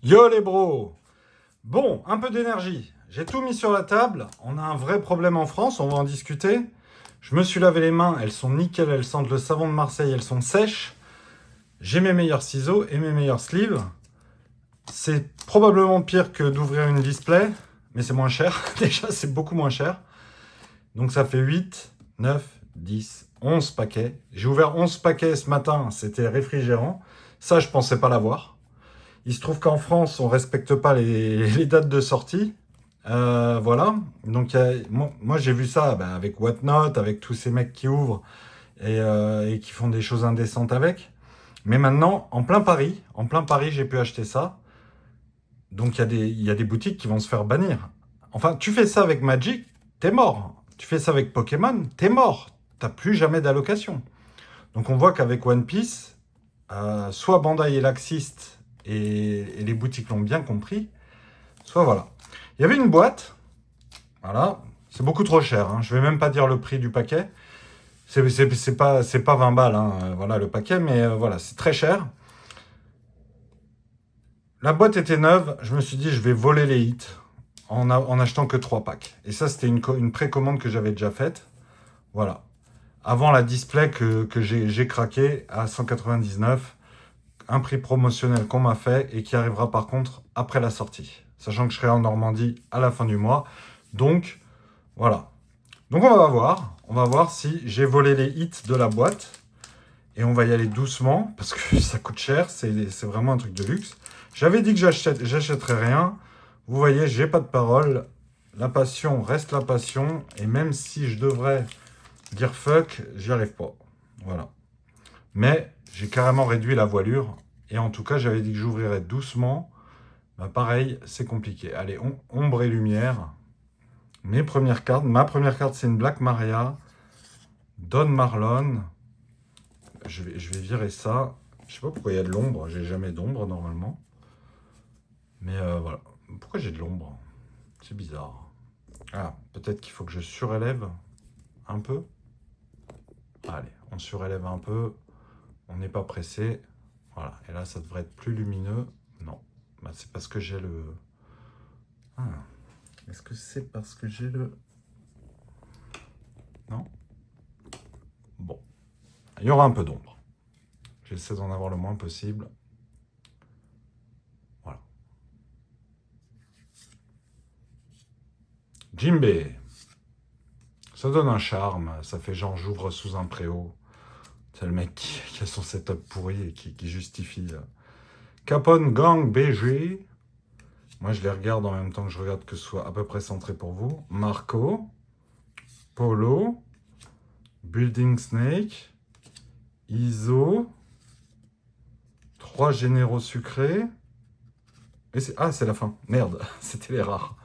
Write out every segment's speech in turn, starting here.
Yo les bros. Bon, un peu d'énergie. J'ai tout mis sur la table. On a un vrai problème en France, on va en discuter. Je me suis lavé les mains, elles sont nickel, elles sentent le savon de Marseille, elles sont sèches. J'ai mes meilleurs ciseaux et mes meilleurs sleeves. C'est probablement pire que d'ouvrir une display, mais c'est moins cher. Déjà, c'est beaucoup moins cher. Donc ça fait 8, 9, 10, 11 paquets. J'ai ouvert 11 paquets ce matin, c'était réfrigérant. Ça, je pensais pas l'avoir. Il se trouve qu'en France, on respecte pas les dates de sortie. Voilà. Donc, moi, j'ai vu ça avec Whatnot, avec tous ces mecs qui ouvrent et qui font des choses indécentes avec. Mais maintenant, en plein Paris, j'ai pu acheter ça. Donc, il y a des boutiques qui vont se faire bannir. Enfin, tu fais ça avec Magic, t'es mort. Tu fais ça avec Pokémon, t'es mort. T'as plus jamais d'allocation. Donc, on voit qu'avec One Piece, soit Bandai est laxiste et les boutiques l'ont bien compris, soit voilà. Il y avait une boîte, voilà, c'est beaucoup trop cher, hein. Je vais même pas dire le prix du paquet, c'est pas 20 balles, hein, voilà le paquet, mais voilà, c'est très cher. La boîte était neuve, je me suis dit je vais voler les hits en achetant que 3 packs. Et ça c'était une précommande que j'avais déjà faite, voilà. Avant la display que j'ai craqué à 199, un prix promotionnel qu'on m'a fait et qui arrivera par contre après la sortie. Sachant que je serai en Normandie à la fin du mois. Donc, voilà. Donc on va voir si j'ai volé les hits de la boîte. Et on va y aller doucement, parce que ça coûte cher, c'est vraiment un truc de luxe. J'avais dit que j'achèterais rien. Vous voyez, j'ai pas de parole. La passion reste la passion. Et même si je devrais dire fuck, j'y arrive pas. Voilà. Mais j'ai carrément réduit la voilure. Et en tout cas, j'avais dit que j'ouvrirais doucement. Bah, pareil, c'est compliqué. Allez, ombre et lumière. Mes premières cartes. Ma première carte, c'est une Black Maria. Don Marlon. Je vais virer ça. Je sais pas pourquoi il y a de l'ombre. J'ai jamais d'ombre normalement. Mais voilà. Pourquoi j'ai de l'ombre? C'est bizarre. Ah, peut-être qu'il faut que je surélève un peu. Allez, on surélève un peu. On n'est pas pressé. Voilà. Et là, ça devrait être plus lumineux. Non. Bah, c'est parce que j'ai le... Ah. Est-ce que c'est parce que j'ai le... Non? Bon. Il y aura un peu d'ombre. J'essaie d'en avoir le moins possible. Voilà. Jimbe. Ça donne un charme. Ça fait genre j'ouvre sous un préau. C'est le mec qui a son setup pourri et qui justifie. Capone Gang BG. Moi, je les regarde en même temps que je regarde que ce soit à peu près centré pour vous. Marco. Polo. Building Snake. ISO. 3 généraux sucrés. Et ah, c'est la fin. Merde, c'était les rares.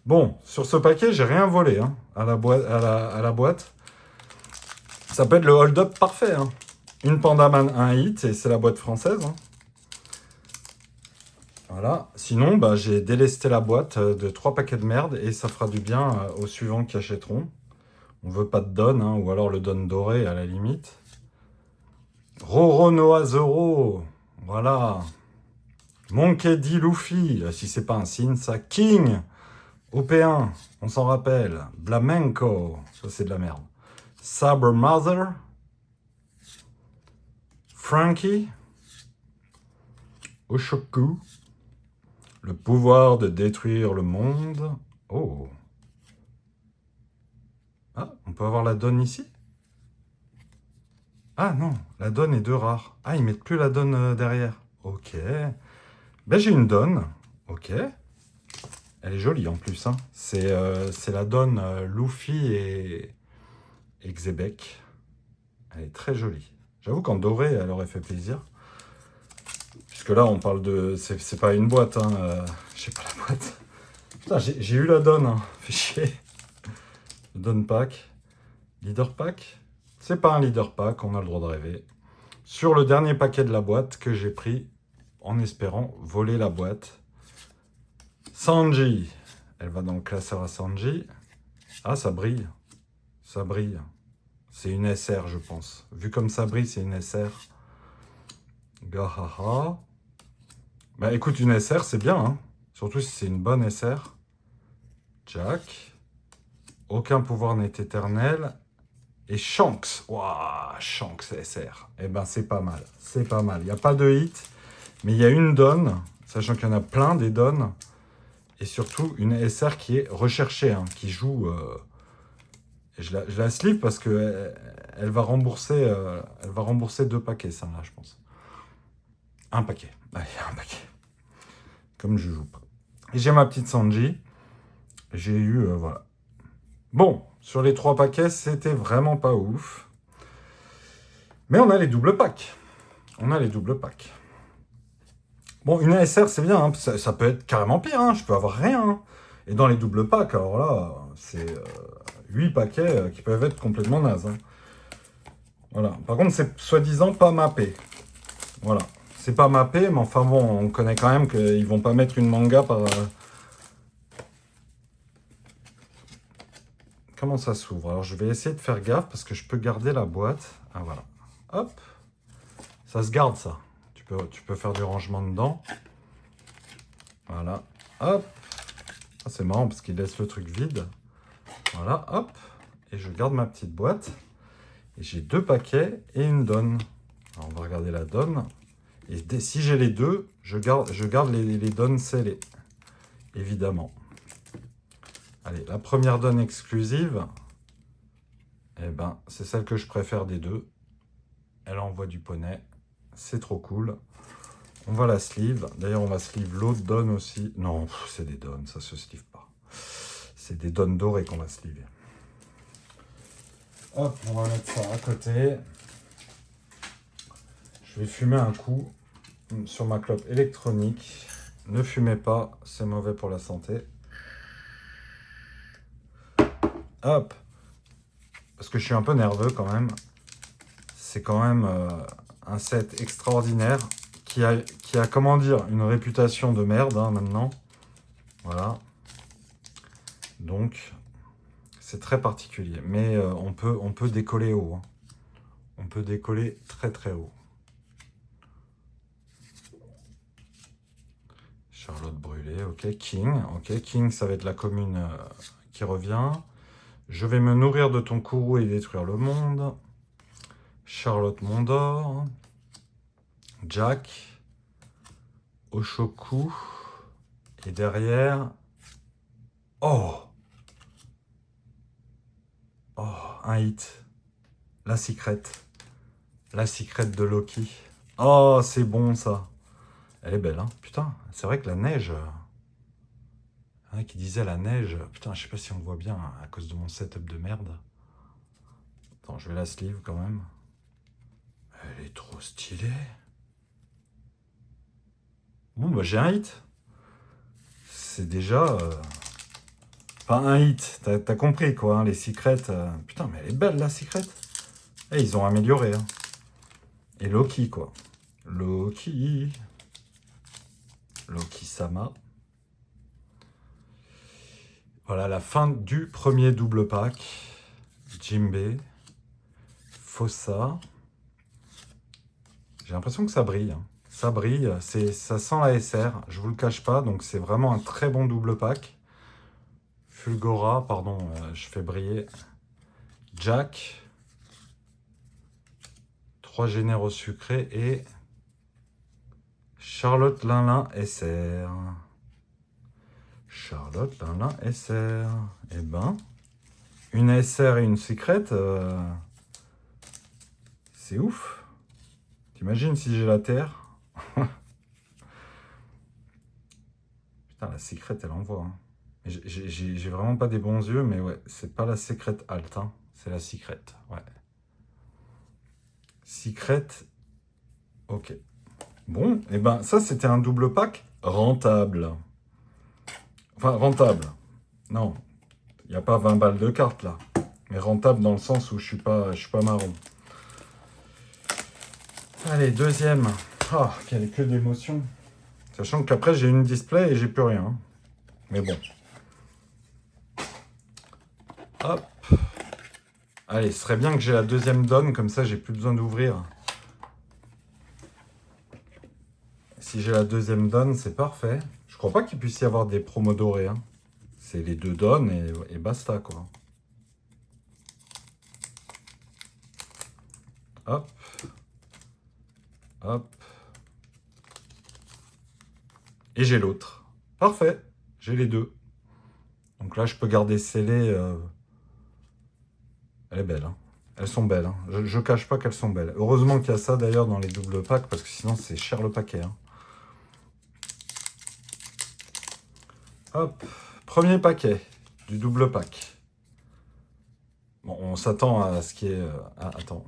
Bon, sur ce paquet, j'ai rien volé hein, à la boîte. Ça peut être le hold-up parfait. Hein. Une Pandaman, un hit, et c'est la boîte française. Hein. Voilà. Sinon, bah, j'ai délesté la boîte de 3 paquets de merde et ça fera du bien aux suivants qui achèteront. On veut pas de Don, hein, ou alors le Don doré à la limite. Roro Noah Zoro. Voilà. Monkey D. Luffy. Si c'est pas un signe, ça. King. OP1. On s'en rappelle. Blamenco. Ça, c'est de la merde. Saber Mother. Frankie. Oshoku. Le pouvoir de détruire le monde. Oh. Ah, on peut avoir la donne ici? Ah non, la donne est 2 rares. Ah, ils mettent plus la donne derrière. Ok. Ben j'ai une donne. Ok. Elle est jolie en plus. Hein. C'est la donne Luffy et Xebec. Elle est très jolie. J'avoue qu'en doré, elle aurait fait plaisir. Puisque là, on parle de... C'est pas une boîte. Hein. Je sais pas la boîte. Putain, j'ai eu la donne. Hein. Fait chier. Le donne pack. Leader pack. C'est pas un leader pack, on a le droit de rêver. Sur le dernier paquet de la boîte que j'ai pris en espérant voler la boîte. Sanji. Elle va dans le classeur à Sanji. Ah, ça brille. Ça brille. C'est une SR, je pense. Vu comme ça brille, c'est une SR. Gahaha. Bah écoute, une SR, c'est bien, hein. Surtout si c'est une bonne SR. Jack. Aucun pouvoir n'est éternel. Et Shanks. Waouh, Shanks SR. Eh ben, c'est pas mal. C'est pas mal. Il n'y a pas de hit, mais il y a une donne, sachant qu'il y en a plein des donnes. Et surtout, une SR qui est recherchée, hein, qui joue... je la sleeve parce que elle va rembourser 2 paquets, ça, là, je pense. Un paquet. Allez, un paquet. Comme je joue pas. Et j'ai ma petite Sanji. J'ai eu... voilà. Bon, sur les 3 paquets, c'était vraiment pas ouf. Mais on a les doubles packs. On a les doubles packs. Bon, une ASR, c'est bien. Hein, ça peut être carrément pire. Hein, je peux avoir rien. Hein. Et dans les doubles packs, alors là, c'est 8 paquets qui peuvent être complètement nazes. Hein. Voilà. Par contre, c'est soi-disant pas mappé. Voilà. C'est pas mappé, mais enfin bon, on connaît quand même qu'ils vont pas mettre une manga par... Comment ça s'ouvre? Alors, je vais essayer de faire gaffe parce que je peux garder la boîte. Ah, voilà. Hop. Ça se garde, ça. Tu peux faire du rangement dedans. Voilà. Hop. Ah, c'est marrant parce qu'il laisse le truc vide. Voilà. Hop. Et je garde ma petite boîte. Et j'ai 2 paquets et une donne. Alors, on va regarder la donne. Et si j'ai les deux, je garde les donnes scellées. Évidemment. Allez, la première donne exclusive, eh ben, c'est celle que je préfère des deux. Elle envoie du poney. C'est trop cool. On va la sleeve. D'ailleurs, on va sleeve l'autre donne aussi. Non, c'est des donnes, ça se sleeve pas. C'est des donnes dorées qu'on va sleever. Hop, on va mettre ça à côté. Je vais fumer un coup sur ma clope électronique. Ne fumez pas, c'est mauvais pour la santé. Hop. Parce que je suis un peu nerveux quand même. C'est quand même un set extraordinaire qui a, comment dire, une réputation de merde hein, maintenant. Voilà. Donc, c'est très particulier. Mais on peut décoller haut. Hein. On peut décoller très très haut. Charlotte Brûlé, ok. King, ok. King, ça va être la commune qui revient. Je vais me nourrir de ton courroux et détruire le monde. Charlotte Mondor. Jack. Oshoku. Et derrière... Oh! Oh, un hit. La secret. La secret de Loki. Oh, c'est bon ça. Elle est belle, hein. Putain, c'est vrai que la neige... Il y en a qui disaient la neige. Putain, je sais pas si on voit bien à cause de mon setup de merde. Attends, je vais la sleeve quand même. Elle est trop stylée. Bon, bah j'ai un hit. C'est déjà... Enfin, un hit. T'as compris, quoi, hein, les secrets. Putain, mais elle est belle, la secret. Et ils ont amélioré, hein. Et Loki, quoi. Loki. Loki-sama. Voilà, la fin du premier double pack. Jinbe. Fossa. J'ai l'impression que ça brille. Hein. Ça brille, ça sent la SR, je vous le cache pas, donc c'est vraiment un très bon double pack. Fulgora, pardon, je fais briller. Jack. 3 généraux sucrés et Charlotte Linlin SR. Charlotte Linlin SR. Eh ben, une SR et une secrète, c'est ouf. T'imagines si j'ai la terre? Putain, la secrète, elle envoie. Hein. J'ai vraiment pas des bons yeux, mais ouais, c'est pas la secrète alt, hein. C'est la secrète, ouais. Secret, ok. Bon, et ben ça c'était un double pack rentable. Enfin, rentable. Non, il n'y a pas 20 balles de cartes là. Mais rentable dans le sens où je suis pas marron. Allez, deuxième. Ah, quelle que d'émotion. Sachant qu'après j'ai une display et j'ai plus rien. Mais bon. Hop. Allez, ce serait bien que j'ai la deuxième donne, comme ça j'ai plus besoin d'ouvrir. si j'ai la deuxième donne, c'est parfait. Je crois pas qu'il puisse y avoir des promos dorés. Hein. C'est les deux donnes et basta, quoi. Hop. Hop. Et j'ai l'autre. Parfait. J'ai les deux. Donc là, je peux garder scellé. Elle est belle. Hein. Elles sont belles. Hein. Je cache pas qu'elles sont belles. Heureusement qu'il y a ça d'ailleurs dans les doubles packs, parce que sinon c'est cher le paquet. Hein. Hop. Premier paquet du double pack. Bon, on s'attend à ce qui est... Ah, attends.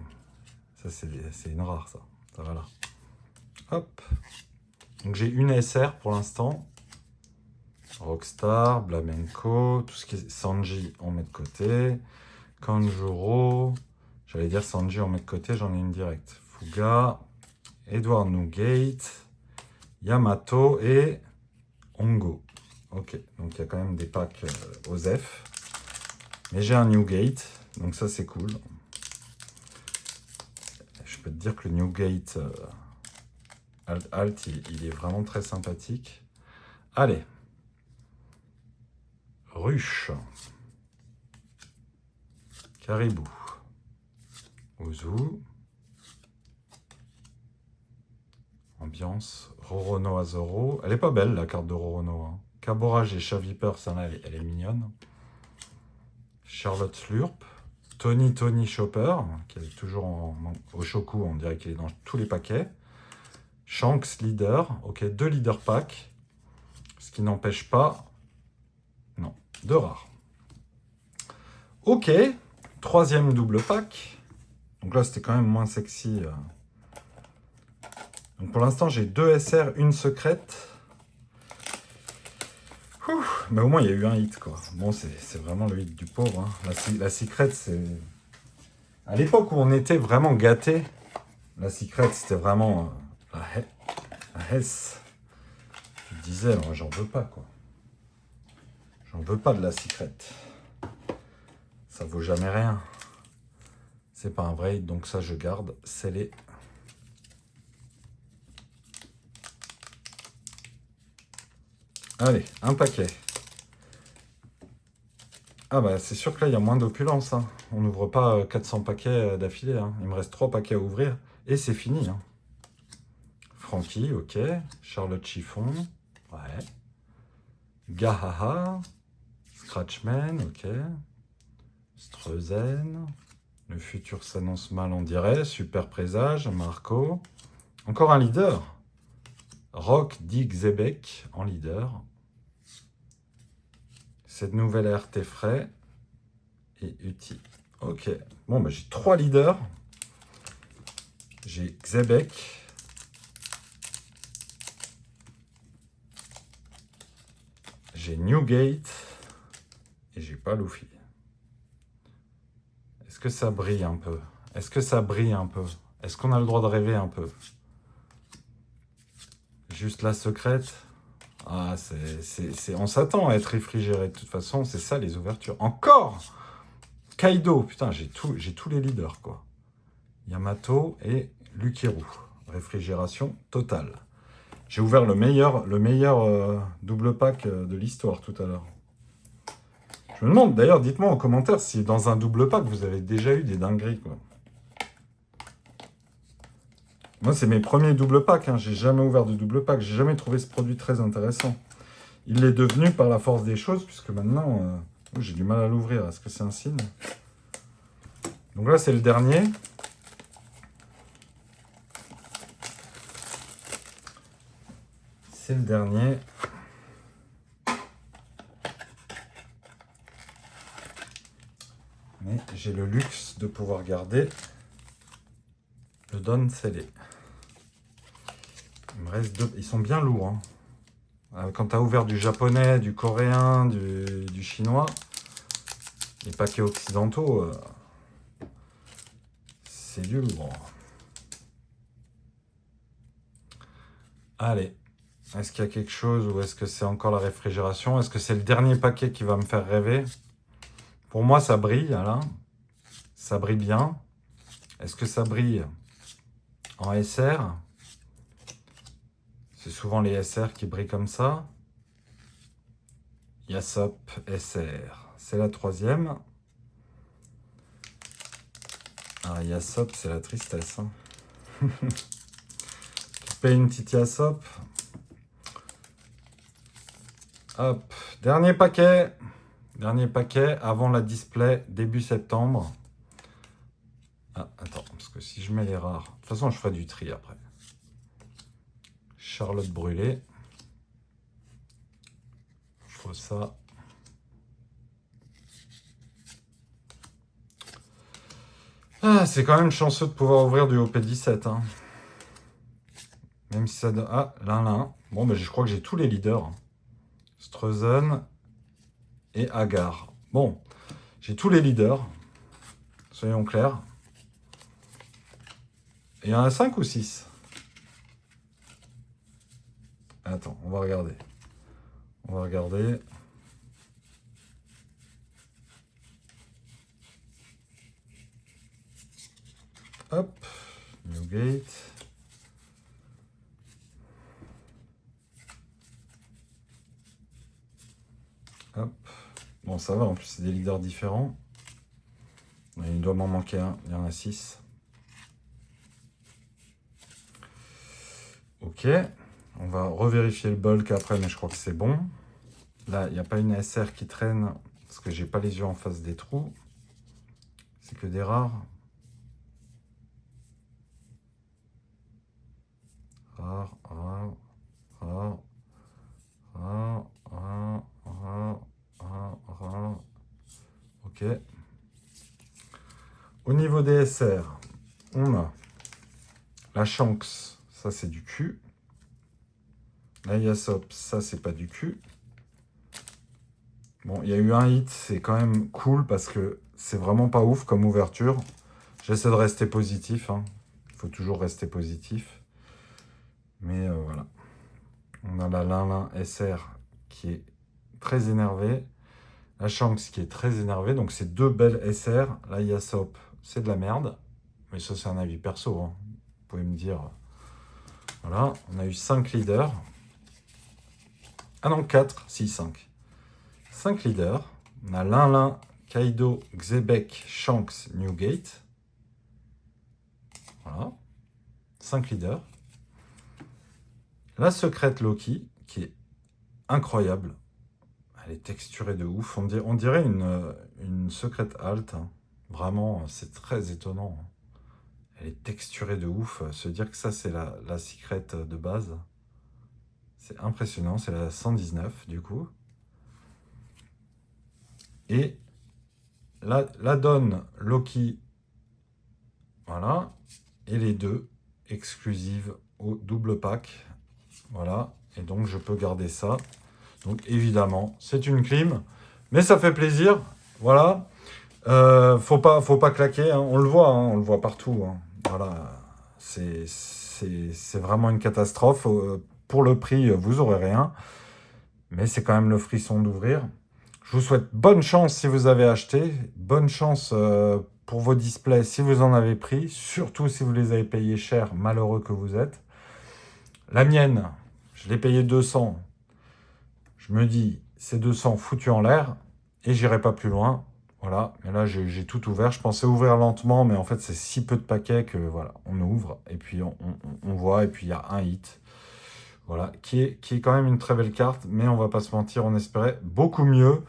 Ça, c'est une rare, ça. Ça va là. Hop. Donc j'ai une SR pour l'instant. Rockstar, Blamenco, tout ce qui est Sanji, on met de côté. Kanjuro, j'allais dire Sanji, on met de côté, j'en ai une directe. Fuga, Edward Newgate, Yamato et Hongo. Ok, donc il y a quand même des packs OSEF. Mais j'ai un Newgate, donc ça c'est cool. Je peux te dire que le Newgate Alt, il est vraiment très sympathique. Allez. Ruche. Caribou. Ozu. Ambiance. Rorono Azoro. Elle est pas belle, la carte de Rorono. Hein. Caborage et Chaviper, celle-là, elle est mignonne. Charlotte Slurp. Tony Chopper, qui est toujours au Shoku, on dirait qu'il est dans tous les paquets. Shanks Leader. Ok, 2 leader packs. Ce qui n'empêche pas... Non, 2 rares. Ok, 3e double pack. Donc là, c'était quand même moins sexy. Donc pour l'instant, j'ai 2 SR, une secrète. Mais au moins, il y a eu un hit, quoi. Bon, c'est vraiment le hit du pauvre. Hein. La secrète, c'est... À l'époque où on était vraiment gâtés, la secrète, c'était vraiment la Hess. Tu te disais, moi, j'en veux pas, quoi. J'en veux pas de la secrète. Ça vaut jamais rien. C'est pas un vrai hit, donc ça, je garde. Scellé. Allez, un paquet. Ah bah c'est sûr que là il y a moins d'opulence. Hein. On n'ouvre pas 400 paquets d'affilée. Hein. Il me reste 3 paquets à ouvrir. Et c'est fini. Hein. Frankie, ok. Charlotte Chiffon. Ouais. Gahaha. Scratchman, ok. Streuzen. Le futur s'annonce mal, on dirait. Super présage. Marco. Encore un leader. Rock Dick Zebek en leader. Cette nouvelle RT frais et Uti. Ok. Bon, bah, j'ai 3 leaders. J'ai Xebek. J'ai Newgate. Et j'ai pas Luffy. Est-ce que ça brille un peu? Est-ce que ça brille un peu? Est-ce qu'on a le droit de rêver un peu? Juste la secrète. Ah, on s'attend à être réfrigéré. De toute façon, c'est ça les ouvertures. Encore Kaido. Putain, j'ai tous les leaders, quoi. Yamato et Lukiru. Réfrigération totale. J'ai ouvert le meilleur double pack de l'histoire tout à l'heure. Je me demande, d'ailleurs, dites-moi en commentaire si dans un double pack, vous avez déjà eu des dingueries, quoi. Moi, c'est mes premiers double packs. Hein. J'ai jamais ouvert de double pack. J'ai jamais trouvé ce produit très intéressant. Il l'est devenu par la force des choses, puisque maintenant, j'ai du mal à l'ouvrir. Est-ce que c'est un signe? Donc là, c'est le dernier. C'est le dernier. Mais j'ai le luxe de pouvoir garder le Don scellé. Il me reste 2. Ils sont bien lourds. Hein. Quand tu as ouvert du japonais, du coréen, du chinois, les paquets occidentaux, c'est du lourd. Allez. Est-ce qu'il y a quelque chose ou est-ce que c'est encore la réfrigération? Est-ce que c'est le dernier paquet qui va me faire rêver? Pour moi, ça brille, là. Ça brille bien. Est-ce que ça brille en SR? C'est souvent les SR qui brillent comme ça. Yasopp SR, c'est la troisième. Ah, Yasopp, c'est la tristesse. Hein. Tu payes une petite Yasopp. Hop, dernier paquet. Dernier paquet avant la display début septembre. Ah, attends, parce que si je mets les rares... De toute façon, je ferai du tri après. Charlotte brûlée. Faut ça. Ah, c'est quand même chanceux de pouvoir ouvrir du OP17. Hein. Même si ça donne... Ah, l'un. Bon, ben, je crois que j'ai tous les leaders. Streuzen et Agar. Bon, j'ai tous les leaders. Soyons clairs. Et il y en a 5 ou 6? Attends, on va regarder. On va regarder. Hop, Newgate. Hop. Bon, ça va, en plus, c'est des leaders différents. Il doit m'en manquer un, il y en a 6. Ok, on va revérifier le bulk après, mais je crois que c'est bon. Là, il n'y a pas une SR qui traîne, parce que j'ai pas les yeux en face des trous. C'est que des rares. Ok. Au niveau des SR, on a la Shanks, ça c'est du cul. La Yasopp, ça c'est pas du cul. Bon, il y a eu un hit, c'est quand même cool parce que c'est vraiment pas ouf comme ouverture. J'essaie de rester positif, hein. Il faut toujours rester positif. Mais voilà. On a la Lin SR qui est très énervée. La Shanks qui est très énervée. Donc c'est deux belles SR. La Yasopp, c'est de la merde. Mais ça c'est un avis perso. Hein. Vous pouvez me dire. Voilà. On a eu 5 leaders. Ah non, 4. Si, 5. 5 leaders. On a Lin, Kaido, Xebec, Shanks, Newgate. Voilà. 5 leaders. La secrète Loki, qui est incroyable. Elle est texturée de ouf. On dirait une secrète alt. Hein. Vraiment, c'est très étonnant. Elle est texturée de ouf. Se dire que ça, c'est la secrète de base. C'est impressionnant. C'est la 119, du coup. Et la donne Loki. Voilà. Et les deux exclusives au double pack. Voilà. Et donc, je peux garder ça. Donc, évidemment, c'est une clim. Mais ça fait plaisir. Voilà. Faut pas claquer. Hein. On le voit partout. Hein. Voilà. C'est vraiment une catastrophe. Pour le prix, vous aurez rien. Mais c'est quand même le frisson d'ouvrir. Je vous souhaite bonne chance si vous avez acheté. Bonne chance pour vos displays si vous en avez pris. Surtout si vous les avez payés cher, malheureux que vous êtes. La mienne, je l'ai payé 200. Je me dis, c'est 200 foutus en l'air. Et j'irai pas plus loin. Voilà, mais là j'ai tout ouvert. Je pensais ouvrir lentement, mais en fait c'est si peu de paquets que voilà, on ouvre et puis on voit, et puis il y a un hit. Voilà, qui est quand même une très belle carte, mais on va pas se mentir, on espérait beaucoup mieux.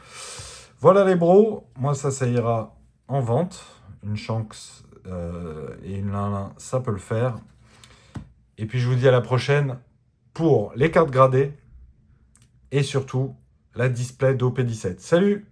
Voilà les bros, moi ça ira en vente. Une Shanks et une Lin, ça peut le faire. Et puis je vous dis à la prochaine pour les cartes gradées et surtout la display d'OP17. Salut!